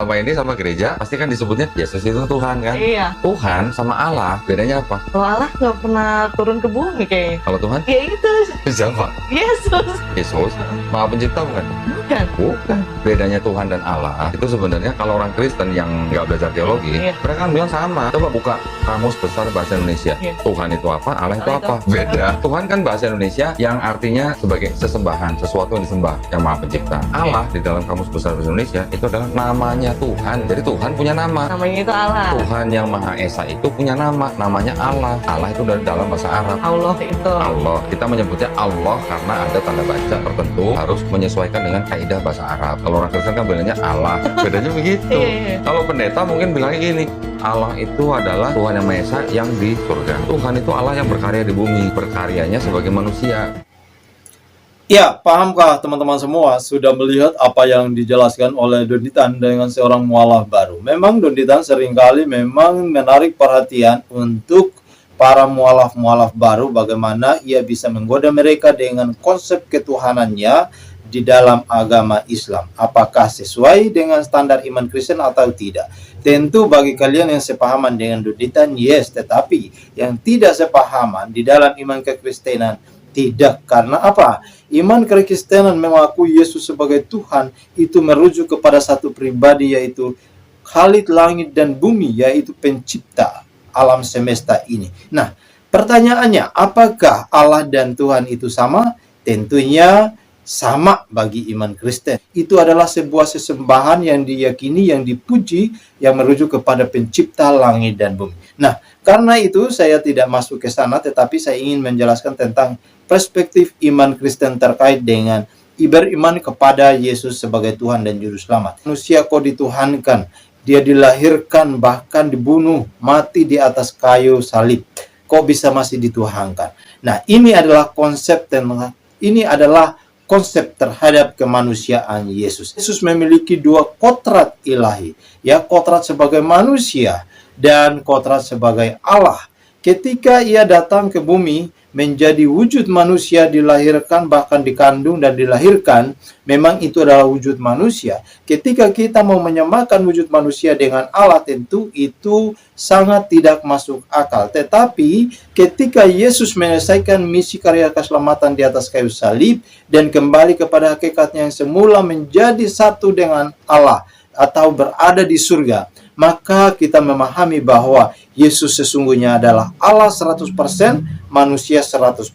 Sama ini sama gereja pasti kan disebutnya Yesus itu Tuhan kan? Iya. Tuhan sama Allah bedanya apa? Kalau Allah nggak pernah turun ke bumi kayaknya. Kalau Tuhan Ya itu, siapa? Yesus. Yesus, Maha Pencipta bukan? Bukan. Bukan. Bedanya Tuhan dan Allah itu sebenarnya kalau orang Kristen yang nggak belajar teologi, Iya. mereka kan bilang sama. Coba buka kamus besar bahasa Indonesia. Iya. Tuhan itu apa? Allah itu Allah itu apa? apa? Beda. Tuhan kan bahasa Indonesia yang artinya sebagai sesembahan, sesuatu yang disembah, yang Maha Pencipta. Allah di dalam kamus besar bahasa Indonesia itu adalah namanya Tuhan. Jadi Tuhan punya nama. Namanya itu Allah. Tuhan yang Maha Esa itu punya nama, namanya Allah. Allah itu dari dalam bahasa Arab. Allah itu. Allah, kita menyebutnya Allah karena ada tanda baca tertentu harus menyesuaikan dengan kaidah bahasa Arab. Kalau orang Kristen kan bilangnya Allah, bedanya begitu. Iya. Kalau pendeta mungkin bilangnya gini, Allah itu adalah Tuhan yang Maha Esa yang di surga. Tuhan itu Allah yang berkarya di bumi, berkaryanya sebagai manusia. Ya, pahamkah teman-teman semua sudah melihat apa yang dijelaskan oleh Donditan dengan seorang mualaf baru? Memang Donditan seringkali memang menarik perhatian untuk para mualaf-mualaf baru, bagaimana ia bisa menggoda mereka dengan konsep ketuhanannya di dalam agama Islam. Apakah sesuai dengan standar iman Kristen atau tidak? Tentu bagi kalian yang sepahaman dengan Donditan, yes, tetapi yang tidak sepahaman di dalam iman kekristenan, tidak. Karena apa? Iman kekristenan mengakui Yesus sebagai Tuhan itu merujuk kepada satu pribadi, yaitu Khalid langit dan bumi, yaitu pencipta alam semesta ini. Nah, pertanyaannya, apakah Allah dan Tuhan itu sama? Tentunya sama bagi iman Kristen. Itu adalah sebuah sesembahan yang diyakini, yang dipuji, yang merujuk kepada pencipta langit dan bumi. Nah, karena itu saya tidak masuk ke sana, tetapi saya ingin menjelaskan tentang perspektif iman Kristen terkait dengan beriman kepada Yesus sebagai Tuhan dan Juru Selamat. Manusia kok dituhankan, dia dilahirkan, bahkan dibunuh, mati di atas kayu salib. Kok bisa masih dituhankan? Nah, ini adalah konsep terhadap kemanusiaan Yesus. Yesus memiliki dua kodrat ilahi, ya, kodrat sebagai manusia dan kodrat sebagai Allah. Ketika ia datang ke bumi menjadi wujud manusia, dilahirkan, bahkan dikandung dan dilahirkan, memang itu adalah wujud manusia. Ketika kita mau menyamakan wujud manusia dengan Allah, tentu itu sangat tidak masuk akal. Tetapi ketika Yesus menyelesaikan misi karya keselamatan di atas kayu salib dan kembali kepada hakikatnya yang semula, menjadi satu dengan Allah atau berada di surga, maka kita memahami bahwa Yesus sesungguhnya adalah Allah 100%, manusia 100%.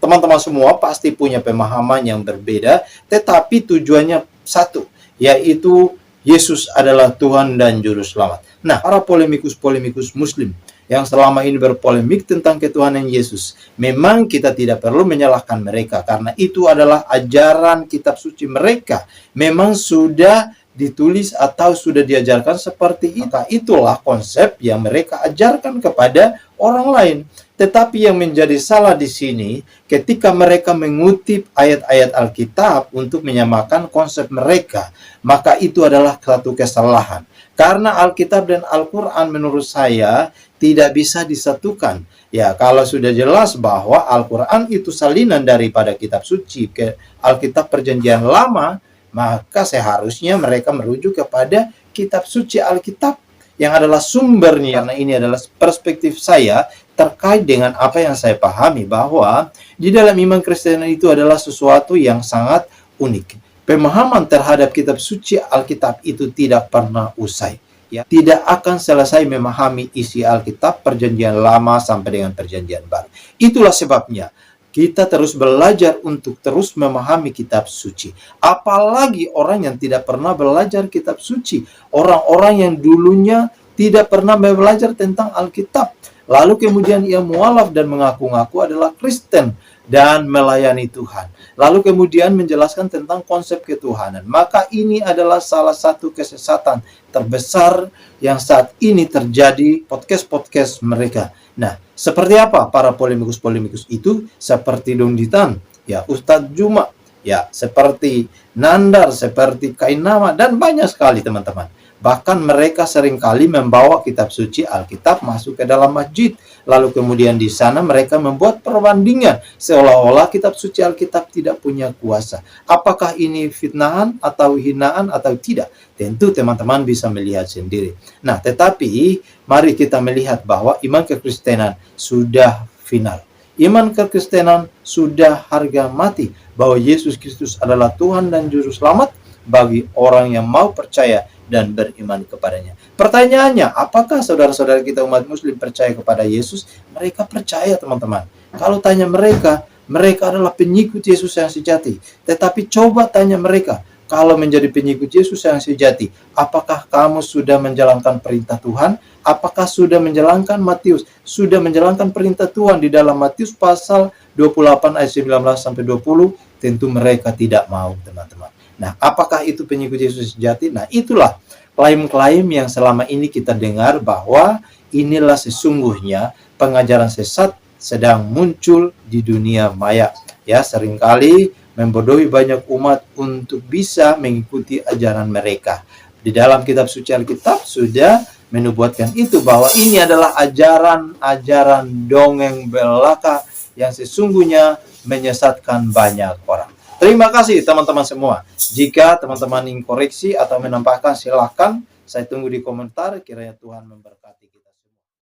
Teman-teman semua pasti punya pemahaman yang berbeda, tetapi tujuannya satu, yaitu Yesus adalah Tuhan dan Juru Selamat. Nah, para polemikus-polemikus Muslim yang selama ini berpolemik tentang ketuhanan Yesus, memang kita tidak perlu menyalahkan mereka, karena itu adalah ajaran kitab suci mereka. Memang sudah ditulis atau sudah diajarkan seperti itu. Maka itulah konsep yang mereka ajarkan kepada orang lain. Tetapi yang menjadi salah di sini, ketika mereka mengutip ayat-ayat Alkitab untuk menyamakan konsep mereka, maka itu adalah satu kesalahan. Karena Alkitab dan Al-Quran menurut saya tidak bisa disatukan. Ya, kalau sudah jelas bahwa Al-Quran itu salinan daripada kitab suci ke Alkitab Perjanjian Lama, maka seharusnya mereka merujuk kepada kitab suci Alkitab yang adalah sumbernya. Karena ini adalah perspektif saya terkait dengan apa yang saya pahami, bahwa di dalam iman Kristen itu adalah sesuatu yang sangat unik. Pemahaman terhadap kitab suci Alkitab itu tidak pernah usai. Ya, tidak akan selesai memahami isi Alkitab Perjanjian Lama sampai dengan Perjanjian Baru. Itulah sebabnya kita terus belajar untuk terus memahami kitab suci. Apalagi orang yang tidak pernah belajar kitab suci. Orang-orang yang dulunya tidak pernah belajar tentang Alkitab. Lalu kemudian ia mualaf dan mengaku-ngaku adalah Kristen dan melayani Tuhan. Lalu kemudian menjelaskan tentang konsep ketuhanan. Maka ini adalah salah satu kesesatan terbesar yang saat ini terjadi podcast-podcast mereka. Nah, seperti apa para polemikus-polemikus itu? Seperti Donditan, ya, Ustadz Juma, ya, seperti Nandar, seperti Kainama, dan banyak sekali teman-teman. Bahkan mereka seringkali membawa kitab suci Alkitab masuk ke dalam masjid. Lalu kemudian di sana mereka membuat perbandingan seolah-olah kitab suci Alkitab tidak punya kuasa. Apakah ini fitnahan atau hinaan atau tidak? Tentu teman-teman bisa melihat sendiri. Nah, tetapi mari kita melihat bahwa iman kekristenan sudah final. Iman kekristenan sudah harga mati, bahwa Yesus Kristus adalah Tuhan dan Juru Selamat bagi orang yang mau percaya dan beriman kepadanya. Pertanyaannya, apakah saudara-saudara kita umat muslim percaya kepada Yesus? Mereka percaya, teman-teman. Kalau tanya mereka, mereka adalah pengikut Yesus yang sejati. Tetapi coba tanya mereka, kalau menjadi pengikut Yesus yang sejati, apakah kamu sudah menjalankan perintah Tuhan? Apakah sudah menjalankan sudah menjalankan perintah Tuhan di dalam Matius pasal 28 ayat 19 sampai 20? Tentu mereka tidak mau, teman-teman. Nah, apakah itu pengikut Yesus sejati? Nah, itulah klaim-klaim yang selama ini kita dengar, bahwa inilah sesungguhnya pengajaran sesat sedang muncul di dunia maya. Ya, seringkali membodohi banyak umat untuk bisa mengikuti ajaran mereka. Di dalam kitab suci Alkitab sudah menubuatkan itu, bahwa ini adalah ajaran-ajaran dongeng belaka yang sesungguhnya menyesatkan banyak orang. Terima kasih teman-teman semua. Jika teman-teman ingin koreksi atau menambahkan, silakan. Saya tunggu di komentar. Kiranya Tuhan memberkati kita.